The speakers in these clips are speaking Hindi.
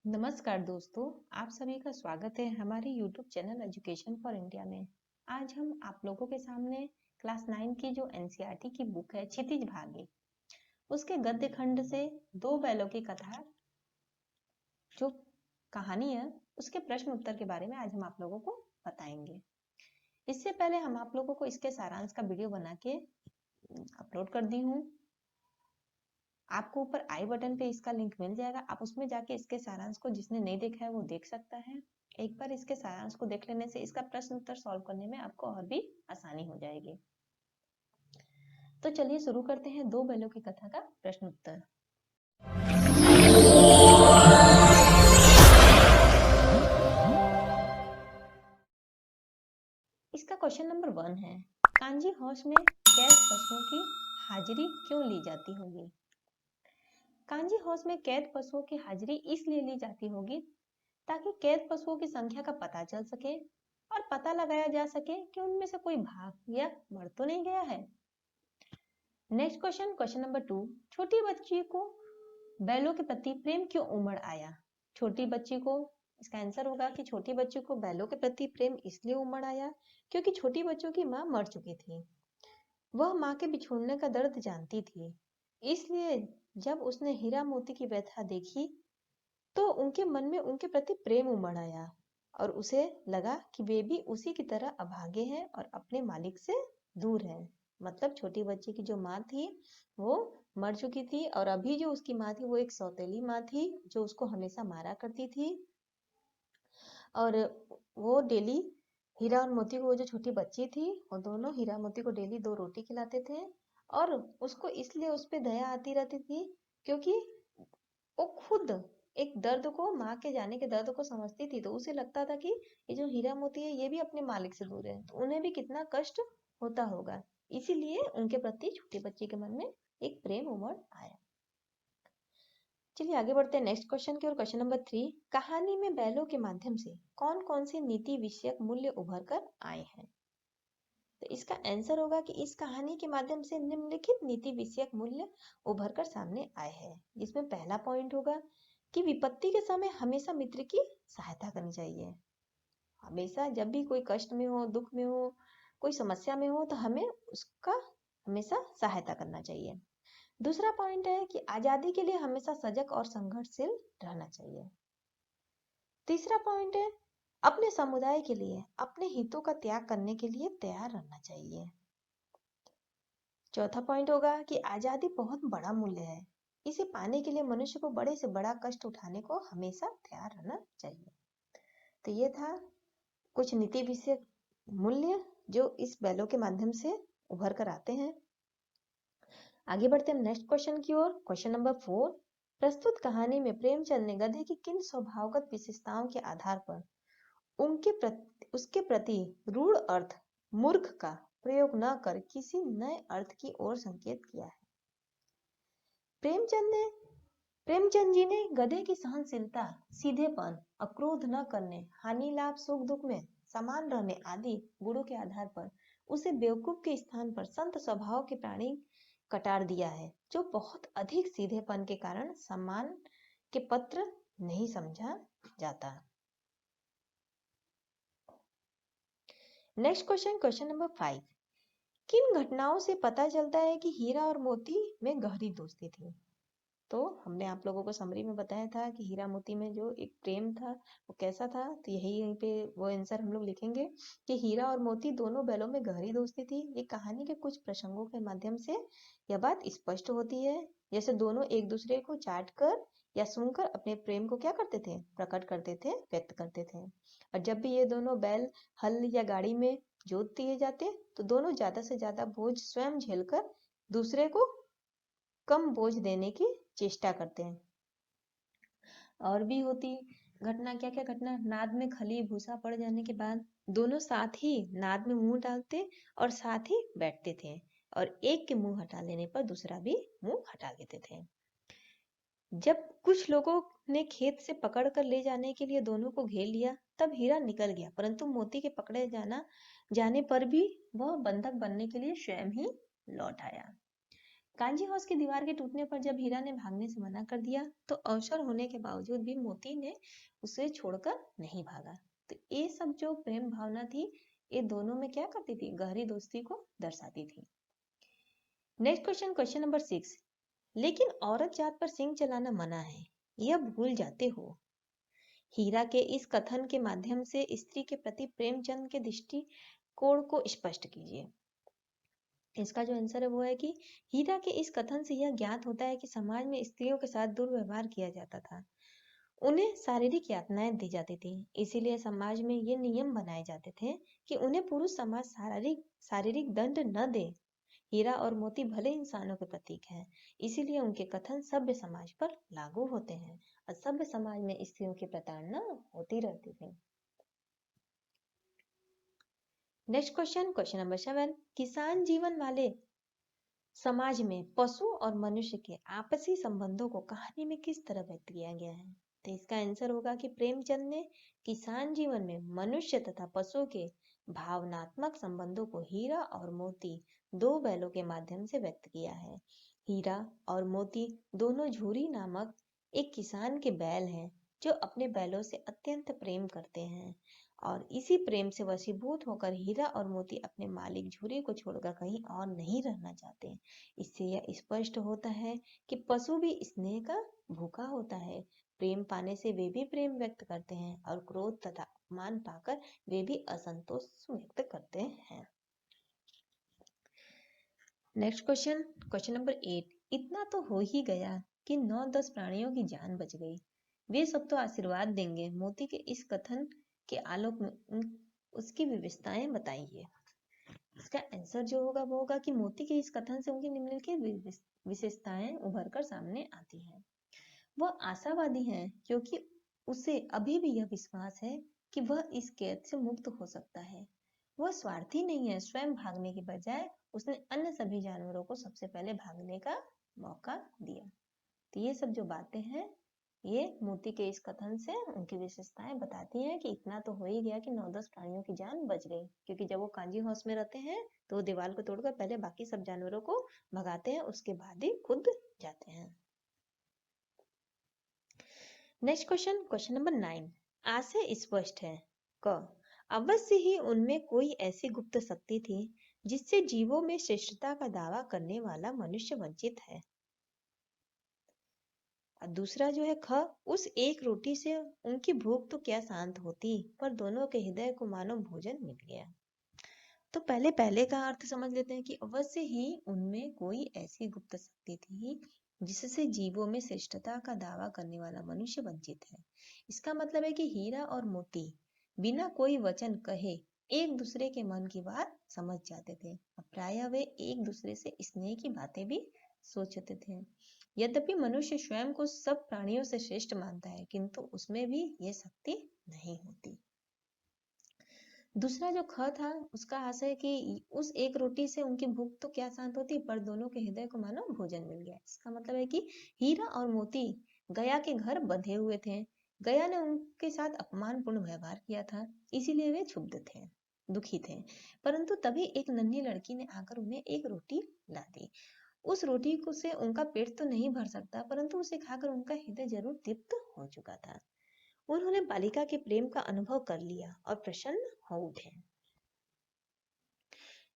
नमस्कार दोस्तों, आप सभी का स्वागत है हमारे YouTube channel education for India में। आज हम आप लोगों के सामने क्लास 9 की जो एनसीईआरटी की बुक है क्षितिज भागी, उसके गद्य खंड से दो बैलों की कथा जो कहानी है उसके प्रश्न उत्तर के बारे में आज हम आप लोगों को बताएंगे। इससे पहले हम आप लोगों को इसके सारांश का वीडियो बना के अपलोड कर दी हूँ। आपको ऊपर आई बटन पे इसका लिंक मिल जाएगा, आप उसमें जाके इसके सारांश को जिसने नहीं देखा है वो देख सकता है। एक बार इसके सारांश को देख लेने से इसका प्रश्न उत्तर सॉल्व करने में आपको और भी आसानी हो जाएगी। तो चलिए शुरू करते हैं दो बैलों की कथा का प्रश्न उत्तर। इसका क्वेश्चन नंबर 1 है, कांजी हाउस में कैद पशुओं की हाजिरी क्यों ली जाती होगी? कांजी हाउस में कैद पशुओं की हाजिरी इसलिए ली जाती होगी ताकि कैद पशुओं की संख्या का पता चल सके और पता लगाया जा सके कि उनमें से कोई भाग या मर तो नहीं गया है। नेक्स्ट क्वेश्चन, क्वेश्चन नंबर 2, छोटी बच्ची को बैलों के प्रति प्रेम क्यों उमड़ आया? छोटी बच्ची को, इसका आंसर होगा कि छोटी बच्ची को बैलों के प्रति प्रेम इसलिए उमड़ आया क्योंकि छोटी बच्चों की मां मर चुकी थी। वह मां के बिछोड़ने का दर्द जानती थी, इसलिए जब उसने हीरा मोती की व्यथा देखी तो उनके मन में उनके प्रति प्रेम उमड़ आया और उसे लगा कि वे भी उसी की तरह अभागे हैं और अपने मालिक से दूर हैं। मतलब छोटी बच्ची की जो माँ थी वो मर चुकी थी और अभी जो उसकी माँ थी वो एक सौतेली माँ थी जो उसको हमेशा मारा करती थी। और वो डेली हीरा और मोती को, वो जो छोटी बच्ची थी वो दोनों हीरा मोती को डेली 2 रोटी खिलाते थे और उसको इसलिए उस पे दया आती रहती थी क्योंकि वो खुद एक दर्द को, माँ के जाने के दर्द को समझती थी। तो उसे लगता था कि ये जो हीरा मोती है ये भी अपने मालिक से दूर है तो उन्हें भी कितना कष्ट होता होगा, इसीलिए उनके प्रति छोटी बच्ची के मन में एक प्रेम उमड़ आया। चलिए आगे बढ़ते हैं नेक्स्ट क्वेश्चन की ओर। क्वेश्चन नंबर 3, कहानी में बैलों के माध्यम से कौन कौन से नीति विषयक मूल्य उभर कर आए हैं? तो इसका आंसर होगा कि इस कहानी के माध्यम से निम्नलिखित नीति विषयक मूल्य उभर कर सामने आए हैं, जिसमें पहला पॉइंट होगा कि विपत्ति के समय हमेशा मित्र की सहायता करनी चाहिए। हमेशा जब भी कोई कष्ट में हो, दुख में हो, कोई समस्या में हो तो हमें उसका हमेशा सहायता करना चाहिए। दूसरा पॉइंट है कि आजादी के लिए हमेशा सजग और संघर्षशील रहना चाहिए। तीसरा पॉइंट है अपने समुदाय के लिए अपने हितों का त्याग करने के लिए तैयार रहना चाहिए। चौथा पॉइंट होगा कि आजादी बहुत बड़ा मूल्य है, इसे पाने के लिए मनुष्य को बड़े से बड़ा कष्ट उठाने को हमेशा तैयार रहना चाहिए। तो ये था कुछ नीति विषयक मूल्य जो इस बैलों के माध्यम से उभर कर आते हैं। आगे बढ़ते हैं नेक्स्ट क्वेश्चन की ओर। क्वेश्चन नंबर 4, प्रस्तुत कहानी में प्रेमचंद ने गधे की किन स्वभावगत विशेषताओं के आधार पर उसके प्रति रूढ़ अर्थ मूर्ख का प्रयोग न कर किसी नए अर्थ की ओर संकेत किया है? प्रेमचंद जी ने गधे की सहनशीलता, सीधेपन, अक्रोध न करने, हानि लाभ सुख दुख में समान रहने आदि गुणों के आधार पर उसे बेवकूफ के स्थान पर संत स्वभाव के प्राणी कटार दिया है, जो बहुत अधिक सीधेपन के कारण सम्मान के पात्र नहीं समझा जाता। नेक्स्ट क्वेश्चन, क्वेश्चन नंबर 5, किन घटनाओं से पता चलता है कि हीरा और मोती में गहरी दोस्ती थी? तो हमने आप लोगों को समरी में बताया था कि हीरा मोती में जो एक प्रेम था वो कैसा था, तो यहीं पे वो आंसर हम लोग लिखेंगे कि हीरा और मोती दोनों बैलों में गहरी दोस्ती थी। ये कहानी के कुछ प्रसंगों के माध्यम से यह बात स्पष्ट होती है, जैसे दोनों एक दूसरे को चाट कर या सुनकर अपने प्रेम को क्या करते थे, प्रकट करते थे, व्यक्त करते थे। और जब भी ये दोनों बैल हल या गाड़ी में जोत दिए जाते तो दोनों ज्यादा से ज्यादा बोझ स्वयं झेलकर दूसरे को कम बोझ देने की चेष्टा करते हैं। और भी होती घटना, क्या क्या घटना, नाद में खली भूसा पड़ जाने के बाद दोनों साथ ही नाद में मुंह डालते और साथ ही बैठते थे और एक के मुंह हटा लेने पर दूसरा भी मुंह हटा लेते थे। जब कुछ लोगों ने खेत से पकड़ कर ले जाने के लिए दोनों को घेर लिया तब हीरा निकल गया, परंतु मोती के पकड़े जाने पर भी वह बंधक बनने के लिए स्वयं ही लौट आया। कांजी हाउस की दीवार के टूटने पर जब हीरा ने भागने से मना कर दिया तो अवसर होने के बावजूद भी मोती ने उसे छोड़कर नहीं भागा। तो ये सब जो प्रेम भावना थी ये दोनों में क्या करती थी, गहरी दोस्ती को दर्शाती थी। Next question, question number 6। लेकिन औरत जात पर सिंह चलाना मना है, यह भूल जाते हो। हीरा के इस कथन के माध्यम से स्त्री के प्रति प्रेमचंद के दृष्टिकोण को स्पष्ट कीजिए। इसका जो आंसर है वो है कि हीरा के इस कथन से यह ज्ञात होता है कि समाज में स्त्रियों के साथ दुर्व्यवहार किया जाता था, उन्हें शारीरिक यातनाएं दी जाती थी। इसीलिए समाज में ये नियम बनाए जाते थे कि उन्हें पुरुष समाज शारीरिक शारीरिक दंड न दे। हीरा और मोती भले इंसानों के प्रतीक हैं, इसीलिए उनके कथन सभ्य समाज पर लागू होते हैं और सभ्य समाज में स्त्रियों की प्रताड़ना होती रहती थी। Next question, question number 7। किसान जीवन वाले समाज में पशु और मनुष्य के आपसी संबंधों को कहानी में किस तरह व्यक्त किया गया है। तो इसका आंसर होगा कि प्रेमचंद ने किसान जीवन में मनुष्य तथा पशु के भावनात्मक संबंधों को हीरा और मोती दो बैलों के माध्यम से व्यक्त किया है। हीरा और मोती दोनों झूरी नामक एक किसान के बैल हैं जो अपने बैलों से अत्यंत प्रेम करते हैं और इसी प्रेम से वशीभूत होकर हीरा और मोती अपने मालिक झूरी को छोड़कर कहीं और नहीं रहना चाहते। इससे यह स्पष्ट होता है कि पशु भी स्नेह का भूखा होता है। प्रेम पाने से वे भी प्रेम व्यक्त करते हैं और क्रोध तथा अपमान पाकर वे भी असंतोष व्यक्त करते हैं। Next question, question number 8। इतना तो हो ही गया कि 9-10 प्राणियों की जान बच गई, वे सब तो आशीर्वाद देंगे। मोती के इस कथन के आलोक में उसकी विशेषताएं बताइए। इसका आंसर जो होगा वो होगा कि मोती के इस कथन से उनकी निम्नलिखित विशेषताएं उभर कर सामने आती हैं। वह आशावादी है क्योंकि उसे अभी भी यह विश्वास है कि वह इस कैद से मुक्त हो सकता है। वह स्वार्थी नहीं है, स्वयं भागने के बजाय उसने अन्य सभी जानवरों को सबसे पहले भागने का मौका दिया। तो ये सब जो बातें हैं ये मोती के इस कथन से उनकी विशेषताएं बताती हैं कि इतना तो हो ही गया कि 9-10 प्राणियों की जान बच गई, क्योंकि जब वो कांजी हाउस में रहते हैं तो वो दीवार को तोड़कर पहले बाकी सब जानवरों को भगाते हैं, उसके बाद ही खुद जाते हैं। Next question, question number 9। आज से स्पष्ट है क अवश्य ही उनमें कोई ऐसी गुप्त शक्ति थी जिससे जीवों में श्रेष्ठता का दावा करने वाला मनुष्य वंचित है। और दूसरा जो है ख, उस एक रोटी से उनकी भूख तो क्या शांत होती, पर दोनों के हृदय को मानो भोजन मिल गया। तो पहले का अर्थ समझ लेते हैं कि अवश्य ही उनमें कोई ऐसी गुप्त शक्ति थी जिससे जीवों में श्रेष्ठता का दावा करने वाला मनुष्य वंचित है। इसका मतलब है कि हीरा और मोती बिना कोई वचन कहे एक दूसरे के मन की बात समझ जाते थे और प्रायः वे एक दूसरे से स्नेह की बातें भी सोचते थे। यद्यपि मनुष्य स्वयं को सब प्राणियों से श्रेष्ठ मानता है, किंतु उसमें भी ये शक्ति नहीं होती। दूसरा जो ख था उसका आशय कि उस एक रोटी से उनकी भूख तो क्या शांत होती, पर दोनों के हृदय को मानो भोजन मिल गया। इसका मतलब है कि हीरा और मोती गया के घर बंधे हुए थे। गया ने उनके साथ अपमानपूर्ण व्यवहार किया था, इसीलिए वे क्षुब्ध थे, दुखी थे। परंतु तभी एक नन्ही लड़की ने आकर उन्हें एक रोटी ला दी। उस रोटी को से उनका पेट तो नहीं भर सकता, परंतु उसे खाकर उनका हृदय जरूर तृप्त हो चुका था। उन्होंने बालिका के प्रेम का अनुभव कर लिया और प्रसन्न हो उठे।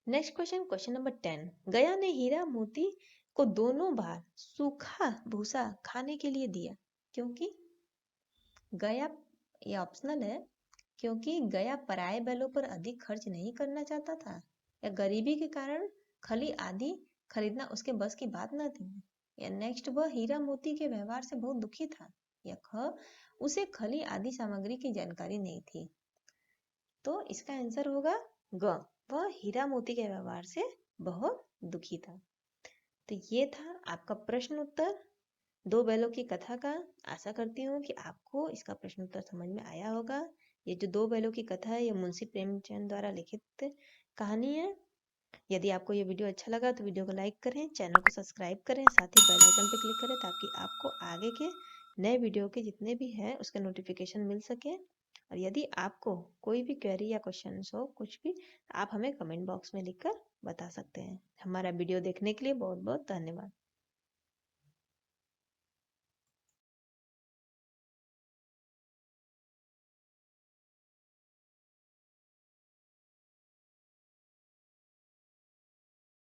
Next question, question number 10। गया ने हीरा मोती को दोनों बार सूखा भूसा खाने के लिए दिया, क्योंकि गया, ये ऑप्शनल है, क्योंकि गया पराये बैलों पर अधिक खर्च नहीं करना चाहता था, या गरीबी के कारण खली आदि खरीदना उसके बस की बात न थी, या नेक्स्ट वह हीरा मोती के व्यवहार से बहुत दुखी था, या ख उसे खली आदि सामग्री की जानकारी नहीं थी। तो इसका आंसर होगा ग, वह हीरा मोती के व्यवहार से बहुत दुखी था। तो ये था आपका प्रश्न उत्तर दो बैलों की कथा का। आशा करती हूँ कि आपको इसका प्रश्न उत्तर समझ में आया होगा। ये जो दो बैलों की कथा है ये मुंशी प्रेमचंद द्वारा लिखित कहानी है। यदि आपको ये वीडियो अच्छा लगा तो वीडियो को लाइक करें, चैनल को सब्सक्राइब करें, साथ ही बेल आइकन पर क्लिक करें ताकि आपको आगे के नए वीडियो के जितने भी हैं उसके नोटिफिकेशन मिल सके। और यदि आपको कोई भी क्वेरी या क्वेश्चन हो कुछ भी, आप हमें कमेंट बॉक्स में लिखकर बता सकते हैं। हमारा वीडियो देखने के लिए बहुत बहुत धन्यवाद।